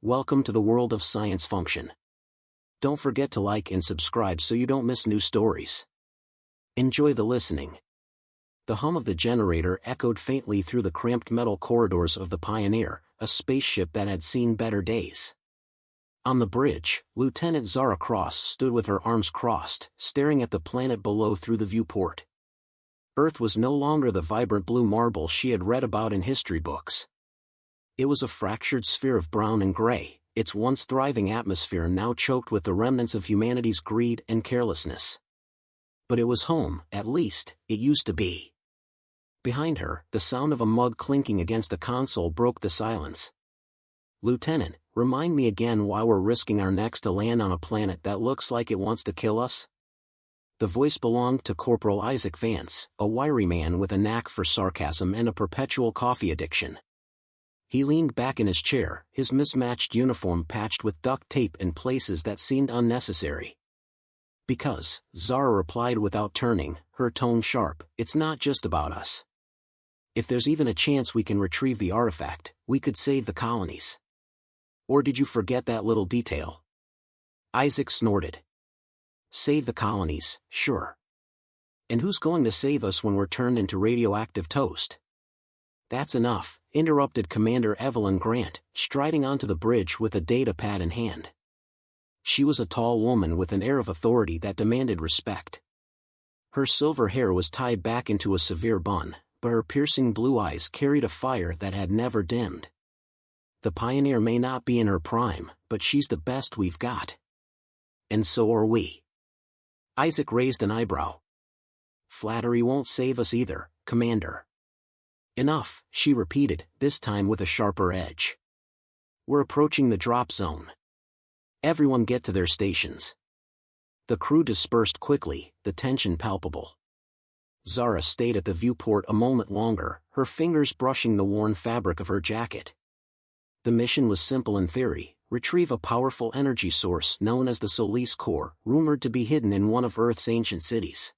Welcome to the world of science function. Don't forget to like and subscribe so you don't miss new stories. Enjoy the listening. The hum of the generator echoed faintly through the cramped metal corridors of the Pioneer, a spaceship that had seen better days. On the bridge, Lieutenant Zara Cross stood with her arms crossed, staring at the planet below through the viewport. Earth was no longer the vibrant blue marble she had read about in history books. It was a fractured sphere of brown and gray, its once thriving atmosphere now choked with the remnants of humanity's greed and carelessness. But it was home, at least, it used to be. Behind her, the sound of a mug clinking against a console broke the silence. "Lieutenant, remind me again why we're risking our necks to land on a planet that looks like it wants to kill us?" The voice belonged to Corporal Isaac Vance, a wiry man with a knack for sarcasm and a perpetual coffee addiction. He leaned back in his chair, his mismatched uniform patched with duct tape in places that seemed unnecessary. "Because," Zara replied without turning, her tone sharp, "it's not just about us. If there's even a chance we can retrieve the artifact, we could save the colonies. Or did you forget that little detail?" Isaac snorted. "Save the colonies, sure. And who's going to save us when we're turned into radioactive toast?" "That's enough," interrupted Commander Evelyn Grant, striding onto the bridge with a data pad in hand. She was a tall woman with an air of authority that demanded respect. Her silver hair was tied back into a severe bun, but her piercing blue eyes carried a fire that had never dimmed. "The Pioneer may not be in her prime, but she's the best we've got. And so are we." Isaac raised an eyebrow. "Flattery won't save us either, Commander." "Enough," she repeated, this time with a sharper edge. "We're approaching the drop zone. Everyone get to their stations." The crew dispersed quickly, the tension palpable. Zara stayed at the viewport a moment longer, her fingers brushing the worn fabric of her jacket. The mission was simple in theory: retrieve a powerful energy source known as the Solis Core, rumored to be hidden in one of Earth's ancient cities.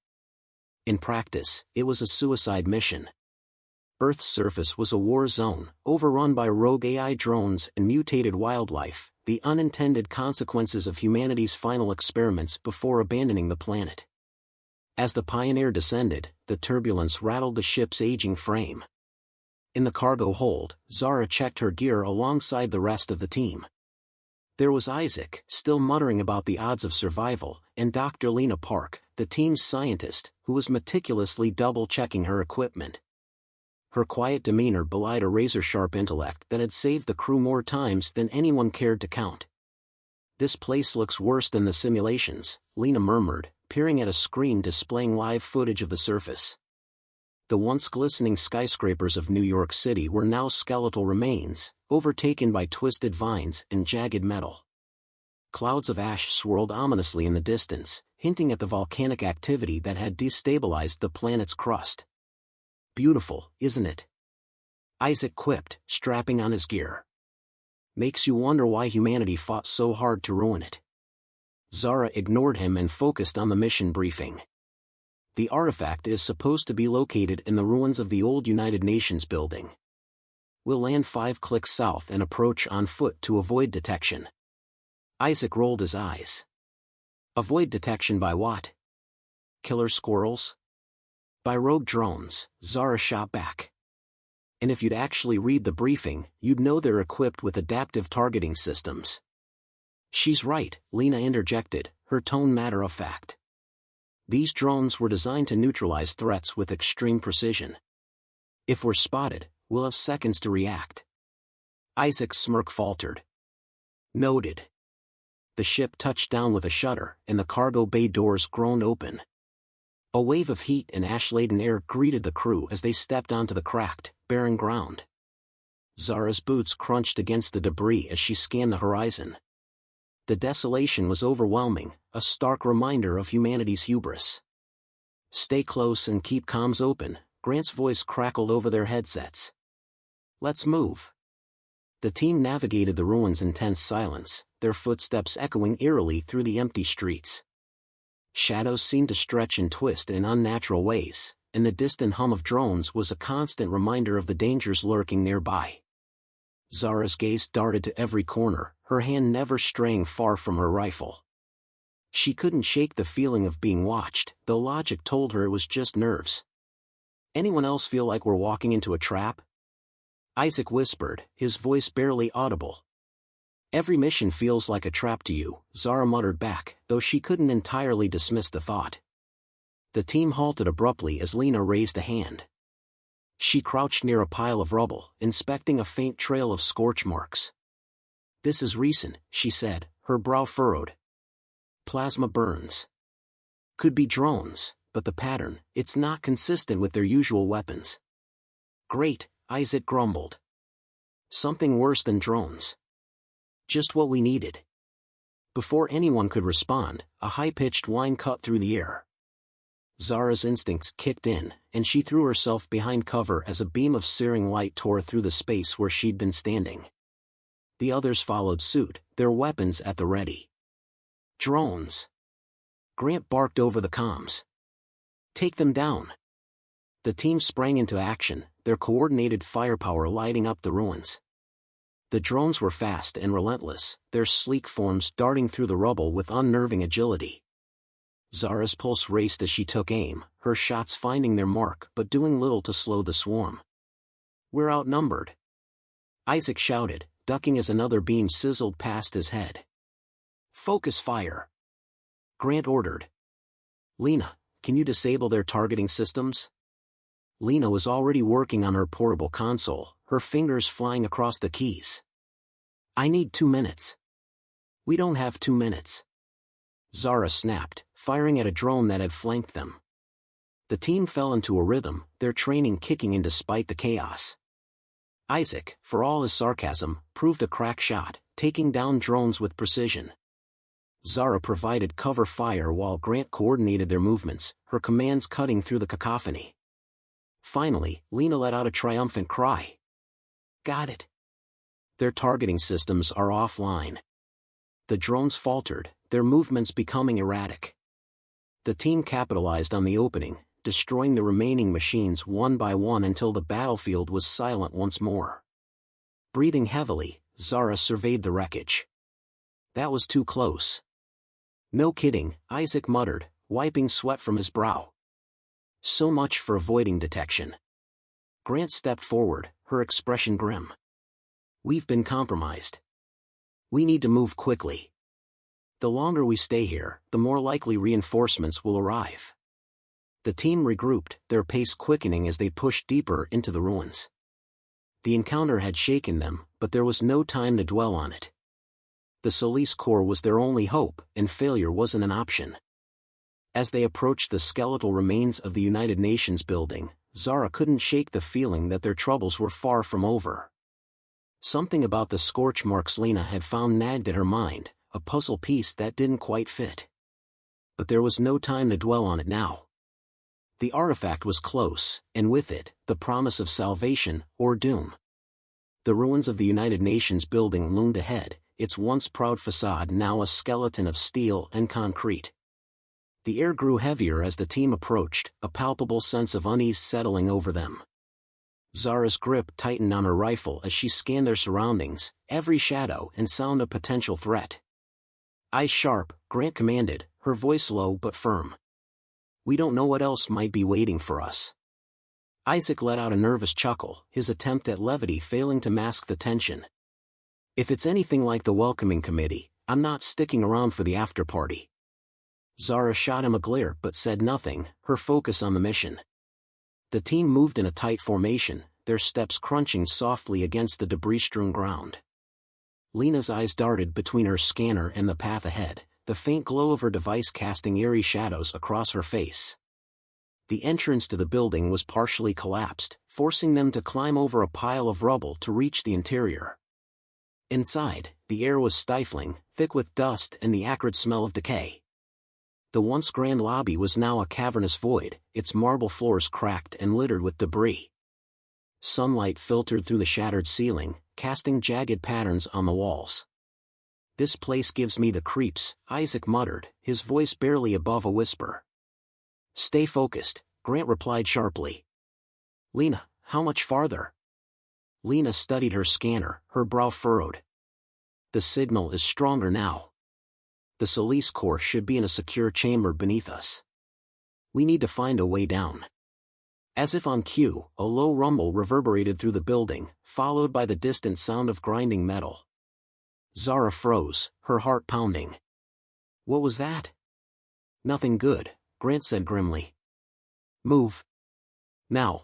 In practice, it was a suicide mission. Earth's surface was a war zone, overrun by rogue AI drones and mutated wildlife, the unintended consequences of humanity's final experiments before abandoning the planet. As the Pioneer descended, the turbulence rattled the ship's aging frame. In the cargo hold, Zara checked her gear alongside the rest of the team. There was Isaac, still muttering about the odds of survival, and Dr. Lena Park, the team's scientist, who was meticulously double-checking her equipment. Her quiet demeanor belied a razor-sharp intellect that had saved the crew more times than anyone cared to count. "This place looks worse than the simulations," Lena murmured, peering at a screen displaying live footage of the surface. The once glistening skyscrapers of New York City were now skeletal remains, overtaken by twisted vines and jagged metal. Clouds of ash swirled ominously in the distance, hinting at the volcanic activity that had destabilized the planet's crust. "Beautiful, isn't it?" Isaac quipped, strapping on his gear. "Makes you wonder why humanity fought so hard to ruin it." Zara ignored him and focused on the mission briefing. "The artifact is supposed to be located in the ruins of the old United Nations building. We'll land 5 clicks south and approach on foot to avoid detection." Isaac rolled his eyes. "Avoid detection by what? Killer squirrels?" "By rogue drones," Zara shot back. "And if you'd actually read the briefing, you'd know they're equipped with adaptive targeting systems." "She's right," Lena interjected, her tone matter-of-fact. "These drones were designed to neutralize threats with extreme precision. If we're spotted, we'll have seconds to react." Isaac's smirk faltered. "Noted." The ship touched down with a shudder, and the cargo bay doors groaned open. A wave of heat and ash-laden air greeted the crew as they stepped onto the cracked, barren ground. Zara's boots crunched against the debris as she scanned the horizon. The desolation was overwhelming, a stark reminder of humanity's hubris. "Stay close and keep comms open," Grant's voice crackled over their headsets. "Let's move." The team navigated the ruins in tense silence, their footsteps echoing eerily through the empty streets. Shadows seemed to stretch and twist in unnatural ways, and the distant hum of drones was a constant reminder of the dangers lurking nearby. Zara's gaze darted to every corner, her hand never straying far from her rifle. She couldn't shake the feeling of being watched, though logic told her it was just nerves. "Anyone else feel like we're walking into a trap?" Isaac whispered, his voice barely audible. "Every mission feels like a trap to you," Zara muttered back, though she couldn't entirely dismiss the thought. The team halted abruptly as Lena raised a hand. She crouched near a pile of rubble, inspecting a faint trail of scorch marks. "This is recent," she said, her brow furrowed. "Plasma burns. Could be drones, but the pattern, it's not consistent with their usual weapons." "Great," Isaac grumbled. "Something worse than drones. Just what we needed." Before anyone could respond, a high-pitched whine cut through the air. Zara's instincts kicked in, and she threw herself behind cover as a beam of searing light tore through the space where she'd been standing. The others followed suit, their weapons at the ready. "Drones!" Grant barked over the comms. "Take them down!" The team sprang into action, their coordinated firepower lighting up the ruins. The drones were fast and relentless, their sleek forms darting through the rubble with unnerving agility. Zara's pulse raced as she took aim, her shots finding their mark but doing little to slow the swarm. "We're outnumbered!" Isaac shouted, ducking as another beam sizzled past his head. "Focus fire!" Grant ordered. "Lena, can you disable their targeting systems?" Lena was already working on her portable console, her fingers flying across the keys. "I need 2 minutes." "We don't have 2 minutes." Zara snapped, firing at a drone that had flanked them. The team fell into a rhythm, their training kicking in despite the chaos. Isaac, for all his sarcasm, proved a crack shot, taking down drones with precision. Zara provided cover fire while Grant coordinated their movements, her commands cutting through the cacophony. Finally, Lena let out a triumphant cry. "Got it." "Their targeting systems are offline." The drones faltered, their movements becoming erratic. The team capitalized on the opening, destroying the remaining machines one by one until the battlefield was silent once more. Breathing heavily, Zara surveyed the wreckage. "That was too close." "No kidding," Isaac muttered, wiping sweat from his brow. "So much for avoiding detection." Grant stepped forward, her expression grim. "We've been compromised. We need to move quickly. The longer we stay here, the more likely reinforcements will arrive." The team regrouped, their pace quickening as they pushed deeper into the ruins. The encounter had shaken them, but there was no time to dwell on it. The Solis Corps was their only hope, and failure wasn't an option. As they approached the skeletal remains of the United Nations building, Zara couldn't shake the feeling that their troubles were far from over. Something about the scorch marks Lena had found nagged at her mind, a puzzle piece that didn't quite fit. But there was no time to dwell on it now. The artifact was close, and with it, the promise of salvation, or doom. The ruins of the United Nations building loomed ahead, its once proud facade now a skeleton of steel and concrete. The air grew heavier as the team approached, a palpable sense of unease settling over them. Zara's grip tightened on her rifle as she scanned their surroundings, every shadow and sound a potential threat. "Eyes sharp," Grant commanded, her voice low but firm. "We don't know what else might be waiting for us." Isaac let out a nervous chuckle, his attempt at levity failing to mask the tension. "If it's anything like the welcoming committee, I'm not sticking around for the after-party." Zara shot him a glare but said nothing, her focus on the mission. The team moved in a tight formation, their steps crunching softly against the debris-strewn ground. Lena's eyes darted between her scanner and the path ahead, the faint glow of her device casting eerie shadows across her face. The entrance to the building was partially collapsed, forcing them to climb over a pile of rubble to reach the interior. Inside, the air was stifling, thick with dust and the acrid smell of decay. The once grand lobby was now a cavernous void, its marble floors cracked and littered with debris. Sunlight filtered through the shattered ceiling, casting jagged patterns on the walls. "This place gives me the creeps," Isaac muttered, his voice barely above a whisper. "Stay focused," Grant replied sharply. "Lena, how much farther?" Lena studied her scanner, her brow furrowed. The signal is stronger now. The Solis core should be in a secure chamber beneath us. We need to find a way down. As if on cue, a low rumble reverberated through the building, followed by the distant sound of grinding metal. Zara froze, her heart pounding. What was that? Nothing good, Grant said grimly. Move. Now.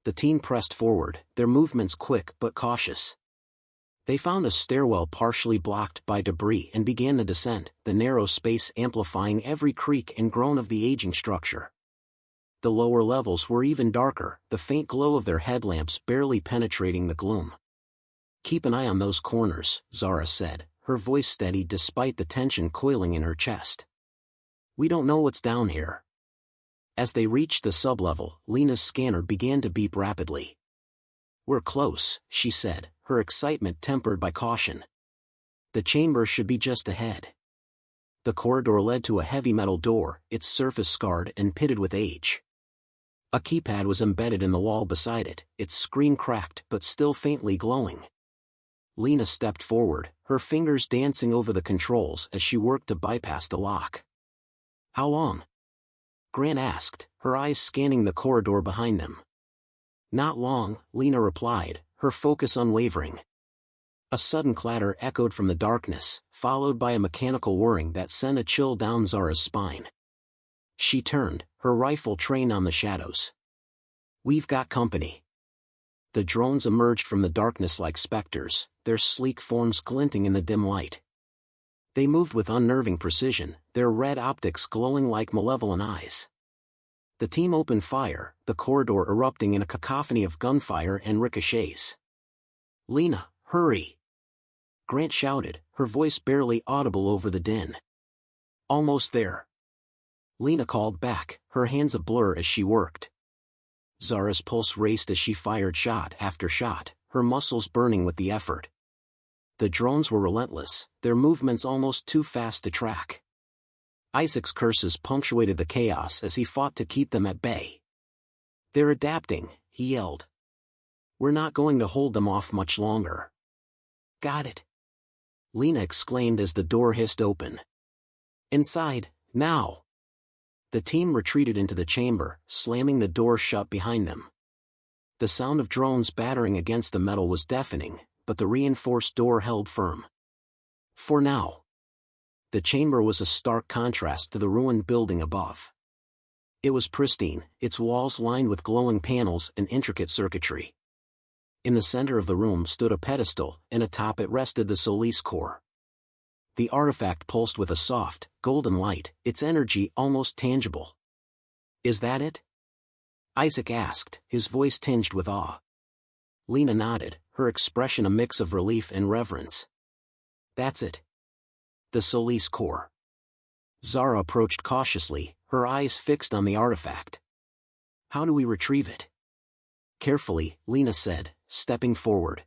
The team pressed forward, their movements quick but cautious. They found a stairwell partially blocked by debris and began the descent, the narrow space amplifying every creak and groan of the aging structure. The lower levels were even darker, the faint glow of their headlamps barely penetrating the gloom. Keep an eye on those corners, Zara said, her voice steady despite the tension coiling in her chest. We don't know what's down here. As they reached the sublevel, Lena's scanner began to beep rapidly. We're close, she said, her excitement tempered by caution. The chamber should be just ahead. The corridor led to a heavy metal door, its surface scarred and pitted with age. A keypad was embedded in the wall beside it, its screen cracked but still faintly glowing. Lena stepped forward, her fingers dancing over the controls as she worked to bypass the lock. How long? Grant asked, her eyes scanning the corridor behind them. Not long, Lena replied, her focus unwavering. A sudden clatter echoed from the darkness, followed by a mechanical whirring that sent a chill down Zara's spine. She turned, her rifle trained on the shadows. We've got company. The drones emerged from the darkness like specters, their sleek forms glinting in the dim light. They moved with unnerving precision, their red optics glowing like malevolent eyes. The team opened fire, the corridor erupting in a cacophony of gunfire and ricochets. Lena, hurry! Grant shouted, her voice barely audible over the din. Almost there. Lena called back, her hands a blur as she worked. Zara's pulse raced as she fired shot after shot, her muscles burning with the effort. The drones were relentless, their movements almost too fast to track. Isaac's curses punctuated the chaos as he fought to keep them at bay. They're adapting, he yelled. We're not going to hold them off much longer. Got it. Lena exclaimed as the door hissed open. Inside, now! The team retreated into the chamber, slamming the door shut behind them. The sound of drones battering against the metal was deafening, but the reinforced door held firm. For now. The chamber was a stark contrast to the ruined building above. It was pristine, its walls lined with glowing panels and intricate circuitry. In the center of the room stood a pedestal, and atop it rested the Solis core. The artifact pulsed with a soft, golden light, its energy almost tangible. Is that it? Isaac asked, his voice tinged with awe. Lena nodded, her expression a mix of relief and reverence. That's it. The Solis core. Zara approached cautiously, her eyes fixed on the artifact. How do we retrieve it? Carefully, Lena said, stepping forward.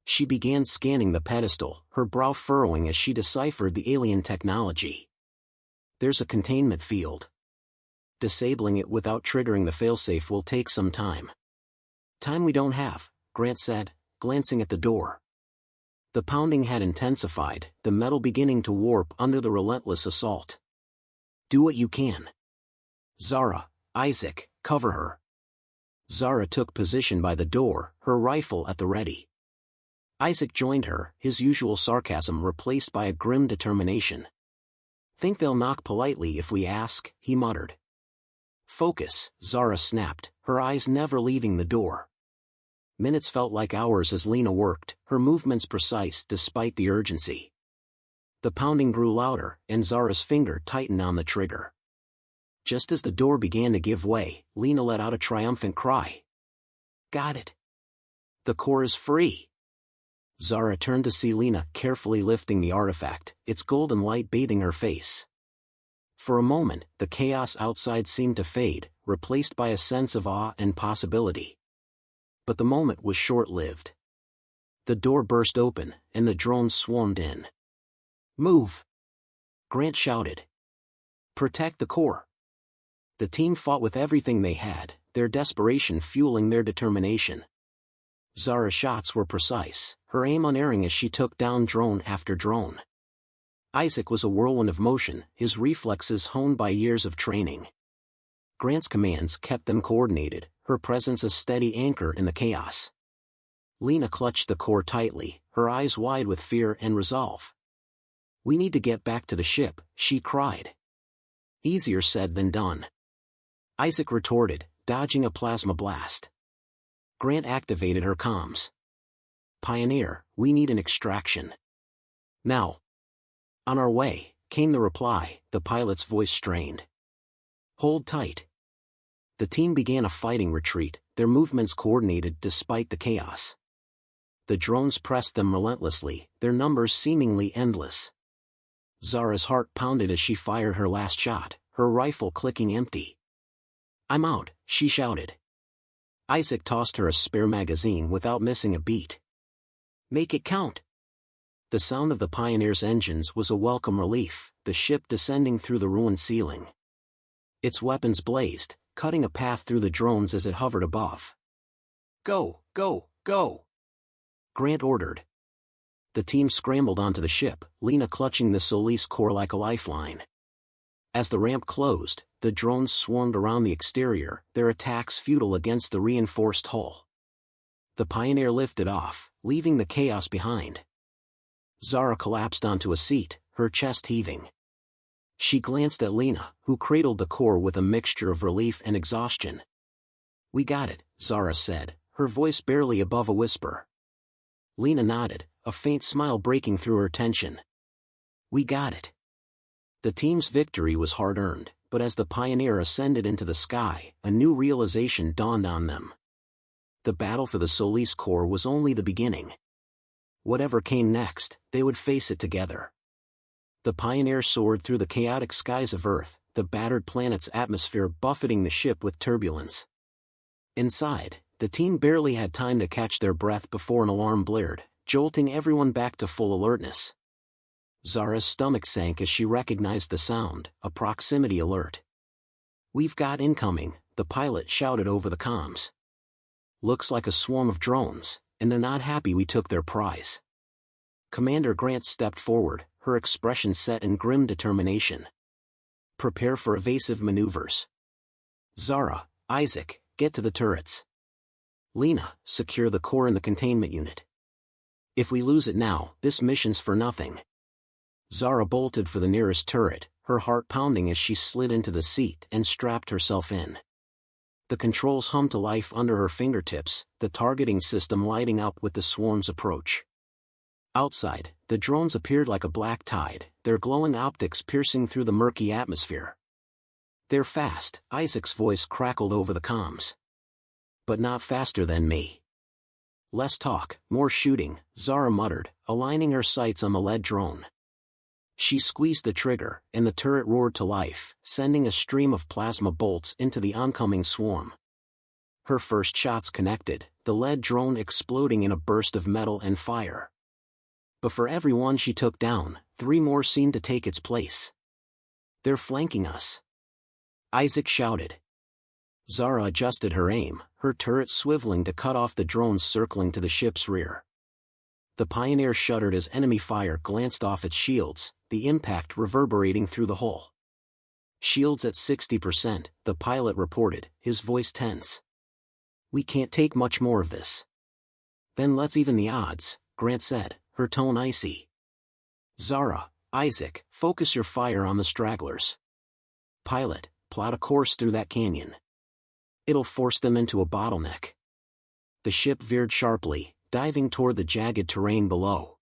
She began scanning the pedestal, her brow furrowing as she deciphered the alien technology. There's a containment field. Disabling it without triggering the failsafe will take some time. Time we don't have, Grant said, glancing at the door. The pounding had intensified, the metal beginning to warp under the relentless assault. Do what you can. Zara, Isaac, cover her. Zara took position by the door, her rifle at the ready. Isaac joined her, his usual sarcasm replaced by a grim determination. Think they'll knock politely if we ask, he muttered. Focus, Zara snapped, her eyes never leaving the door. Minutes felt like hours as Lena worked, her movements precise despite the urgency. The pounding grew louder, and Zara's finger tightened on the trigger. Just as the door began to give way, Lena let out a triumphant cry. Got it. The core is free. Zara turned to see Lena carefully lifting the artifact, its golden light bathing her face. For a moment, the chaos outside seemed to fade, replaced by a sense of awe and possibility. But the moment was short-lived. The door burst open, and the drones swarmed in. Move! Grant shouted. Protect the core. The team fought with everything they had, their desperation fueling their determination. Zara's shots were precise, her aim unerring as she took down drone after drone. Isaac was a whirlwind of motion, his reflexes honed by years of training. Grant's commands kept them coordinated, her presence a steady anchor in the chaos. Lena clutched the core tightly, her eyes wide with fear and resolve. "We need to get back to the ship," she cried. Easier said than done. Isaac retorted, dodging a plasma blast. Grant activated her comms. "Pioneer, we need an extraction. Now." "On our way," came the reply, the pilot's voice strained. "Hold tight." The team began a fighting retreat, their movements coordinated despite the chaos. The drones pressed them relentlessly, their numbers seemingly endless. Zara's heart pounded as she fired her last shot, her rifle clicking empty. "I'm out," she shouted. Isaac tossed her a spare magazine without missing a beat. "Make it count." The sound of the Pioneer's engines was a welcome relief, the ship descending through the ruined ceiling. Its weapons blazed, cutting a path through the drones as it hovered above. "Go, go, go!" Grant ordered. The team scrambled onto the ship, Lena clutching the Solis core like a lifeline. As the ramp closed, the drones swarmed around the exterior, their attacks futile against the reinforced hull. The Pioneer lifted off, leaving the chaos behind. Zara collapsed onto a seat, her chest heaving. She glanced at Lena, who cradled the core with a mixture of relief and exhaustion. "We got it," Zara said, her voice barely above a whisper. Lena nodded, a faint smile breaking through her tension. "We got it." The team's victory was hard-earned, but as the Pioneer ascended into the sky, a new realization dawned on them. The battle for the Solis core was only the beginning. Whatever came next, they would face it together. The Pioneer soared through the chaotic skies of Earth, the battered planet's atmosphere buffeting the ship with turbulence. Inside, the team barely had time to catch their breath before an alarm blared, jolting everyone back to full alertness. Zara's stomach sank as she recognized the sound, a proximity alert. "We've got incoming," the pilot shouted over the comms. "Looks like a swarm of drones, and they're not happy we took their prize." Commander Grant stepped forward, her expression set in grim determination. "Prepare for evasive maneuvers. Zara, Isaac, get to the turrets. Lena, secure the core in the containment unit. If we lose it now, this mission's for nothing." Zara bolted for the nearest turret, her heart pounding as she slid into the seat and strapped herself in. The controls hummed to life under her fingertips, the targeting system lighting up with the swarm's approach. Outside, the drones appeared like a black tide, their glowing optics piercing through the murky atmosphere. "They're fast," Isaac's voice crackled over the comms. "But not faster than me." "Less talk, more shooting," Zara muttered, aligning her sights on the lead drone. She squeezed the trigger, and the turret roared to life, sending a stream of plasma bolts into the oncoming swarm. Her first shots connected, the lead drone exploding in a burst of metal and fire. But for every one she took down, 3 more seemed to take its place. "They're flanking us," Isaac shouted. Zara adjusted her aim, her turret swiveling to cut off the drones circling to the ship's rear. The Pioneer shuddered as enemy fire glanced off its shields, the impact reverberating through the hull. "Shields at 60%, the pilot reported, his voice tense. "We can't take much more of this." "Then let's even the odds," Grant said, her tone icy. "Zara, Isaac, focus your fire on the stragglers. Pilot, plot a course through that canyon. It'll force them into a bottleneck." The ship veered sharply, diving toward the jagged terrain below.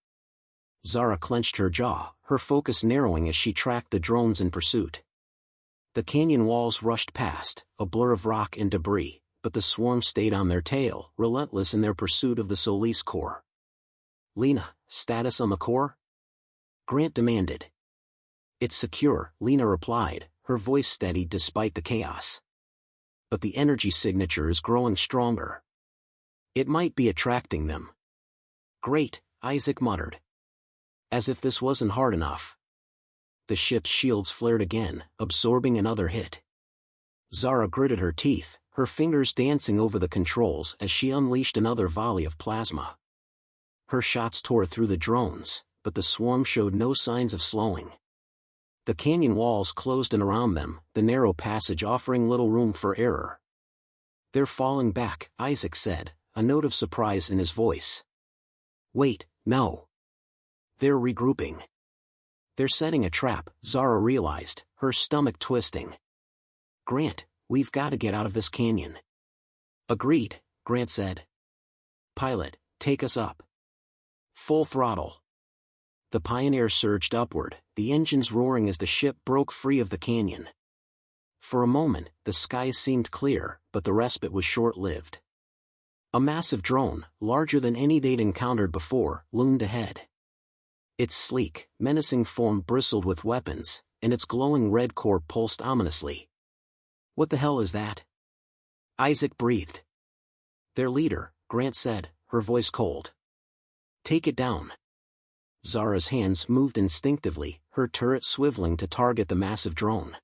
Zara clenched her jaw, her focus narrowing as she tracked the drones in pursuit. The canyon walls rushed past, a blur of rock and debris, but the swarm stayed on their tail, relentless in their pursuit of the Solis core. "Lena, status on the core?" Grant demanded. "It's secure," Lena replied, her voice steady despite the chaos. "But the energy signature is growing stronger. It might be attracting them." "Great," Isaac muttered. As if this wasn't hard enough. The ship's shields flared again, absorbing another hit. Zara gritted her teeth, her fingers dancing over the controls as she unleashed another volley of plasma. Her shots tore through the drones, but the swarm showed no signs of slowing. The canyon walls closed in around them, the narrow passage offering little room for error. "They're falling back," Isaac said, a note of surprise in his voice. "Wait, no. They're regrouping. They're setting a trap," Zara realized, her stomach twisting. "Grant, we've got to get out of this canyon." "Agreed," Grant said. "Pilot, take us up. Full throttle." The Pioneer surged upward, the engines roaring as the ship broke free of the canyon. For a moment, the skies seemed clear, but the respite was short-lived. A massive drone, larger than any they'd encountered before, loomed ahead. Its sleek, menacing form bristled with weapons, and its glowing red core pulsed ominously. "What the hell is that?" Isaac breathed. "Their leader," Grant said, her voice cold. "Take it down." Zara's hands moved instinctively, her turret swiveling to target the massive drone.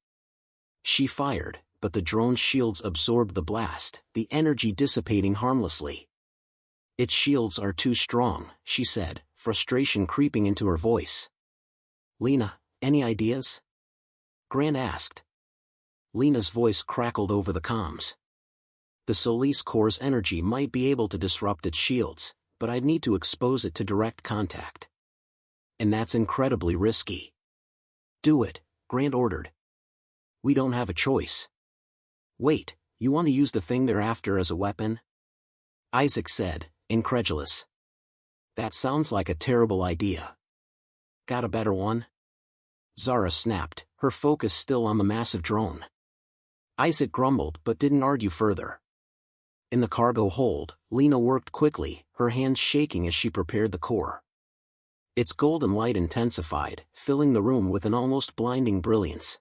She fired, but the drone's shields absorbed the blast, the energy dissipating harmlessly. "Its shields are too strong," she said, frustration creeping into her voice. "Lena, any ideas?" Grant asked. Lena's voice crackled over the comms. "The Solis core's energy might be able to disrupt its shields, but I'd need to expose it to direct contact. And that's incredibly risky." "Do it," Grant ordered. "We don't have a choice." "Wait, you want to use the thing they're after as a weapon?" Isaac said, incredulous. "That sounds like a terrible idea." "Got a better one?" Zara snapped, her focus still on the massive drone. Isaac grumbled but didn't argue further. In the cargo hold, Lena worked quickly, her hands shaking as she prepared the core. Its golden light intensified, filling the room with an almost blinding brilliance.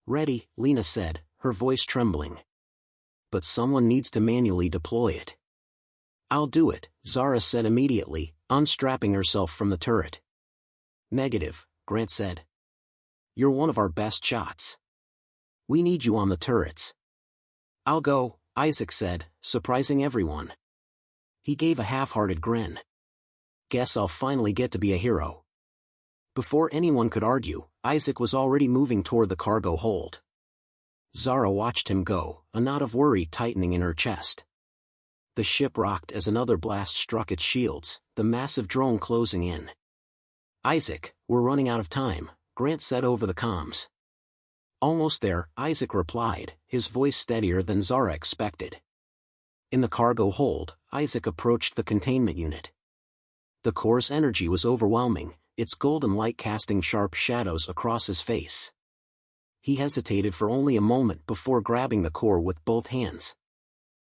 "Ready," Lena said, her voice trembling. "But someone needs to manually deploy it." "I'll do it," Zara said immediately, unstrapping herself from the turret. "Negative," Grant said. "You're one of our best shots. We need you on the turrets." "I'll go," Isaac said, surprising everyone. He gave a half-hearted grin. "Guess I'll finally get to be a hero." Before anyone could argue, Isaac was already moving toward the cargo hold. Zara watched him go, a knot of worry tightening in her chest. The ship rocked as another blast struck its shields, the massive drone closing in. "Isaac, we're running out of time," Grant said over the comms. "Almost there," Isaac replied, his voice steadier than Zara expected. In the cargo hold, Isaac approached the containment unit. The core's energy was overwhelming, its golden light casting sharp shadows across his face. He hesitated for only a moment before grabbing the core with both hands.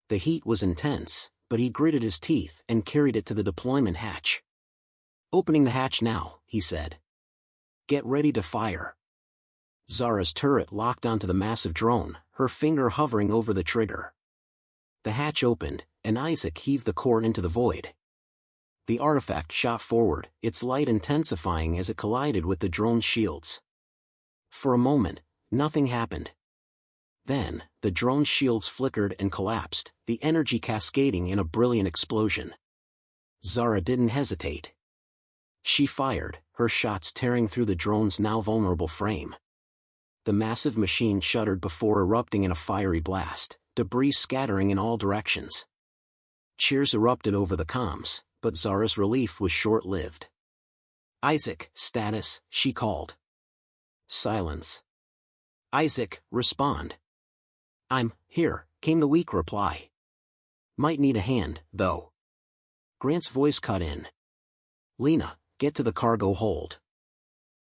The heat was intense, but he gritted his teeth and carried it to the deployment hatch. "Opening the hatch now," he said. "Get ready to fire." Zara's turret locked onto the massive drone, her finger hovering over the trigger. The hatch opened, and Isaac heaved the core into the void. The artifact shot forward, its light intensifying as it collided with the drone's shields. For a moment, nothing happened. Then, the drone's shields flickered and collapsed, the energy cascading in a brilliant explosion. Zara didn't hesitate. She fired, her shots tearing through the drone's now vulnerable frame. The massive machine shuddered before erupting in a fiery blast, debris scattering in all directions. Cheers erupted over the comms, but Zara's relief was short-lived. "Isaac, status," she called. Silence. "Isaac, respond." "I'm here," came the weak reply. "Might need a hand, though." Grant's voice cut in. "Lena, get to the cargo hold.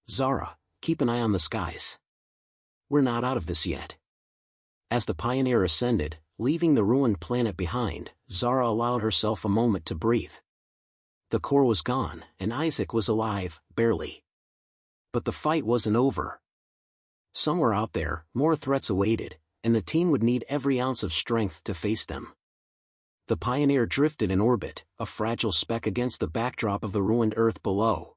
Zara, keep an eye on the skies. We're not out of this yet." As the Pioneer ascended, leaving the ruined planet behind, Zara allowed herself a moment to breathe. The core was gone, and Isaac was alive, barely. But the fight wasn't over. Somewhere out there, more threats awaited, and the team would need every ounce of strength to face them. The Pioneer drifted in orbit, a fragile speck against the backdrop of the ruined Earth below.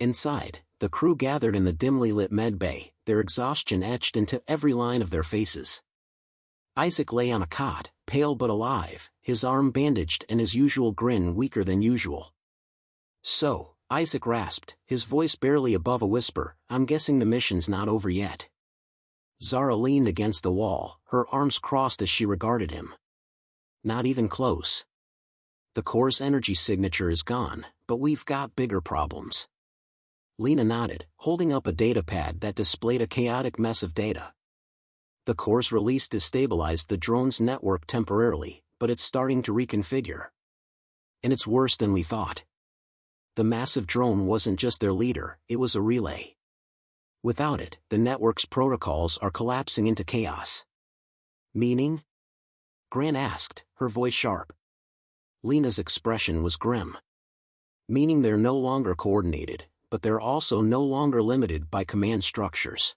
Inside, the crew gathered in the dimly lit med bay, their exhaustion etched into every line of their faces. Isaac lay on a cot, pale but alive, his arm bandaged and his usual grin weaker than usual. "So," Isaac rasped, his voice barely above a whisper, "I'm guessing the mission's not over yet." Zara leaned against the wall, her arms crossed as she regarded him. "Not even close. The core's energy signature is gone, but we've got bigger problems." Lena nodded, holding up a datapad that displayed a chaotic mess of data. "The core's release destabilized the drone's network temporarily, but it's starting to reconfigure. And it's worse than we thought. The massive drone wasn't just their leader, it was a relay. Without it, the network's protocols are collapsing into chaos." "Meaning?" Grant asked, her voice sharp. Lena's expression was grim. "Meaning they're no longer coordinated, but they're also no longer limited by command structures.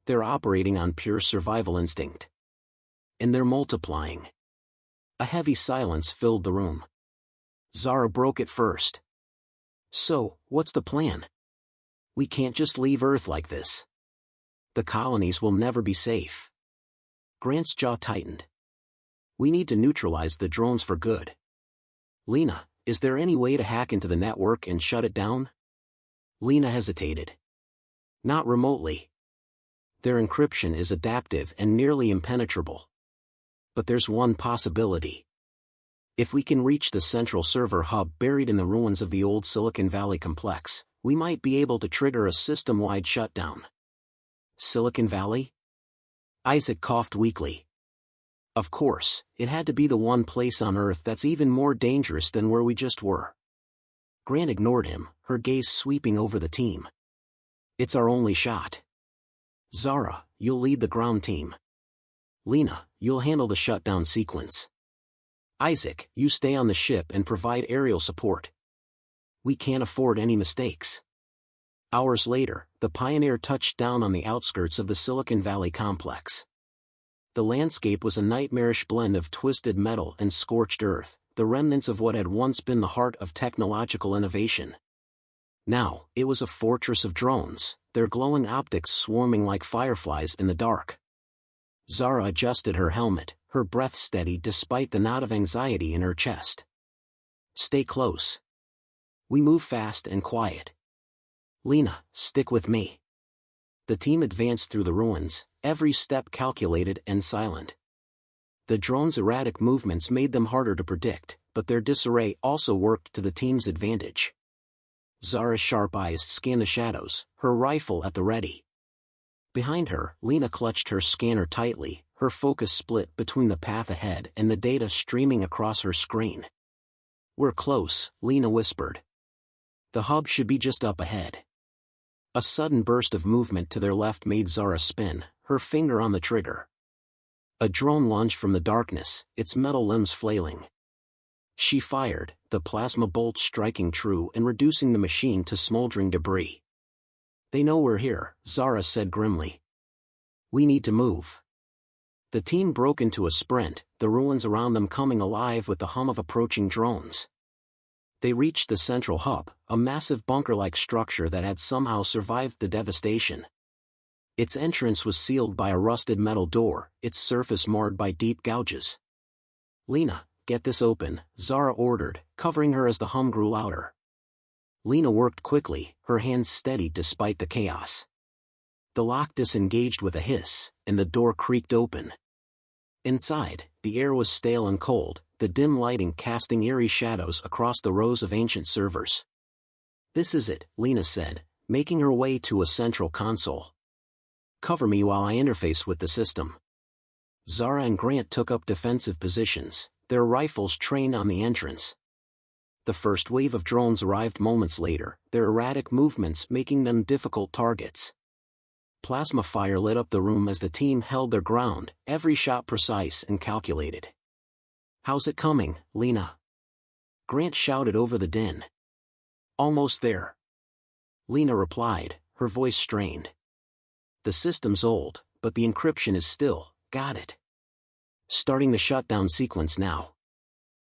They're operating on pure survival instinct. And they're multiplying." A heavy silence filled the room. Zara broke it first. "So, what's the plan? We can't just leave Earth like this. The colonies will never be safe." Grant's jaw tightened. "We need to neutralize the drones for good." "Lena, is there any way to hack into the network and shut it down?" Lena hesitated. "Not remotely. Their encryption is adaptive and nearly impenetrable. But there's one possibility. If we can reach the central server hub buried in the ruins of the old Silicon Valley complex, we might be able to trigger a system-wide shutdown." "Silicon Valley?" Isaac coughed weakly. "Of course, it had to be the one place on Earth that's even more dangerous than where we just were." Grant ignored him, her gaze sweeping over the team. "It's our only shot. Zara, you'll lead the ground team. Lena, you'll handle the shutdown sequence. Isaac, you stay on the ship and provide aerial support. We can't afford any mistakes." Hours later, the Pioneer touched down on the outskirts of the Silicon Valley complex. The landscape was a nightmarish blend of twisted metal and scorched earth, the remnants of what had once been the heart of technological innovation. Now, it was a fortress of drones, their glowing optics swarming like fireflies in the dark. Zara adjusted her helmet, her breath steady despite the knot of anxiety in her chest. "Stay close. We move fast and quiet. Lena, stick with me." The team advanced through the ruins, every step calculated and silent. The drones' erratic movements made them harder to predict, but their disarray also worked to the team's advantage. Zara's sharp eyes scanned the shadows, her rifle at the ready. Behind her, Lena clutched her scanner tightly, her focus split between the path ahead and the data streaming across her screen. "We're close," Lena whispered. "The hub should be just up ahead." A sudden burst of movement to their left made Zara spin, her finger on the trigger. A drone lunged from the darkness, its metal limbs flailing. She fired, the plasma bolt striking true and reducing the machine to smoldering debris. "They know we're here," Zara said grimly. "We need to move." The team broke into a sprint, the ruins around them coming alive with the hum of approaching drones. They reached the central hub, a massive bunker-like structure that had somehow survived the devastation. Its entrance was sealed by a rusted metal door, its surface marred by deep gouges. "Lena, get this open," Zara ordered, covering her as the hum grew louder. Lena worked quickly, her hands steady despite the chaos. The lock disengaged with a hiss, and the door creaked open. Inside, the air was stale and cold, the dim lighting casting eerie shadows across the rows of ancient servers. "This is it," Lena said, making her way to a central console. "Cover me while I interface with the system." Zara and Grant took up defensive positions, their rifles trained on the entrance. The first wave of drones arrived moments later, their erratic movements making them difficult targets. Plasma fire lit up the room as the team held their ground, every shot precise and calculated. "How's it coming, Lena?" Grant shouted over the din. "Almost there." Lena replied, her voice strained. "The system's old, but the encryption is still, got it. Starting the shutdown sequence now."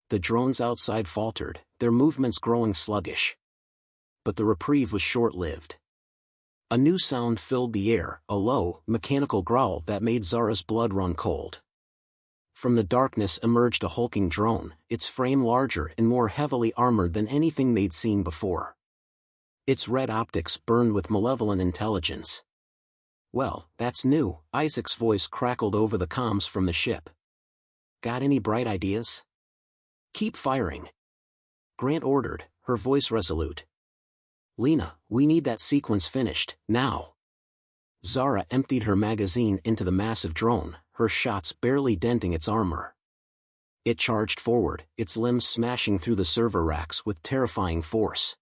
The drones outside faltered, their movements growing sluggish. But the reprieve was short-lived. A new sound filled the air, a low, mechanical growl that made Zara's blood run cold. From the darkness emerged a hulking drone, its frame larger and more heavily armored than anything they'd seen before. Its red optics burned with malevolent intelligence. "Well, that's new," Isaac's voice crackled over the comms from the ship. "Got any bright ideas?" "Keep firing," Grant ordered, her voice resolute. "Lena, we need that sequence finished, now." Zara emptied her magazine into the massive drone, her shots barely denting its armor. It charged forward, its limbs smashing through the server racks with terrifying force.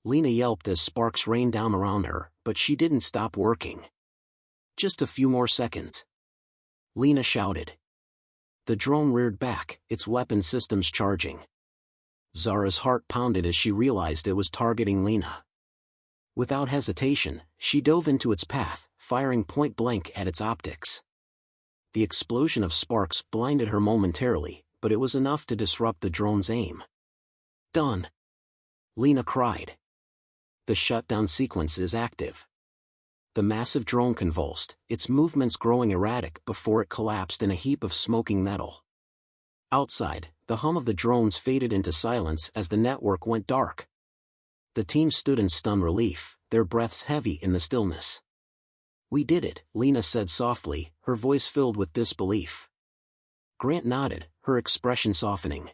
Lena yelped as sparks rained down around her, but she didn't stop working. "Just a few more seconds," Lena shouted. The drone reared back, its weapon systems charging. Zara's heart pounded as she realized it was targeting Lena. Without hesitation, she dove into its path, firing point blank at its optics. The explosion of sparks blinded her momentarily, but it was enough to disrupt the drone's aim. "Done!" Lena cried. The shutdown sequence is active. The massive drone convulsed, its movements growing erratic before it collapsed in a heap of smoking metal. Outside, the hum of the drones faded into silence as the network went dark. The team stood in stunned relief, their breaths heavy in the stillness. "We did it," Lena said softly, her voice filled with disbelief. Grant nodded, her expression softening.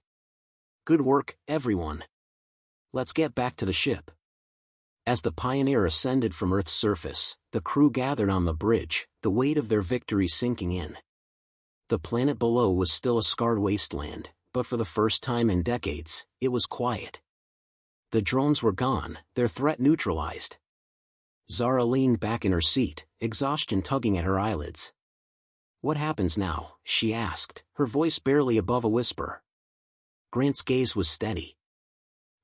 "Good work, everyone. Let's get back to the ship." As the Pioneer ascended from Earth's surface, the crew gathered on the bridge, the weight of their victory sinking in. The planet below was still a scarred wasteland, but for the first time in decades, it was quiet. The drones were gone, their threat neutralized. Zara leaned back in her seat, exhaustion tugging at her eyelids. "What happens now?" she asked, her voice barely above a whisper. Grant's gaze was steady.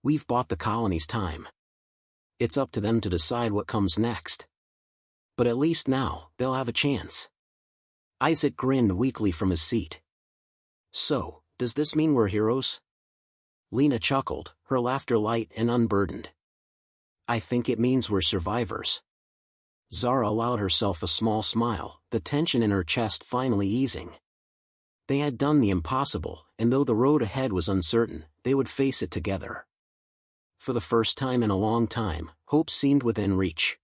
"We've bought the colony's time. It's up to them to decide what comes next. But at least now, they'll have a chance." Isaac grinned weakly from his seat. "So, does this mean we're heroes?" Lena chuckled, her laughter light and unburdened. "I think it means we're survivors." Zara allowed herself a small smile, the tension in her chest finally easing. They had done the impossible, and though the road ahead was uncertain, they would face it together. For the first time in a long time, hope seemed within reach.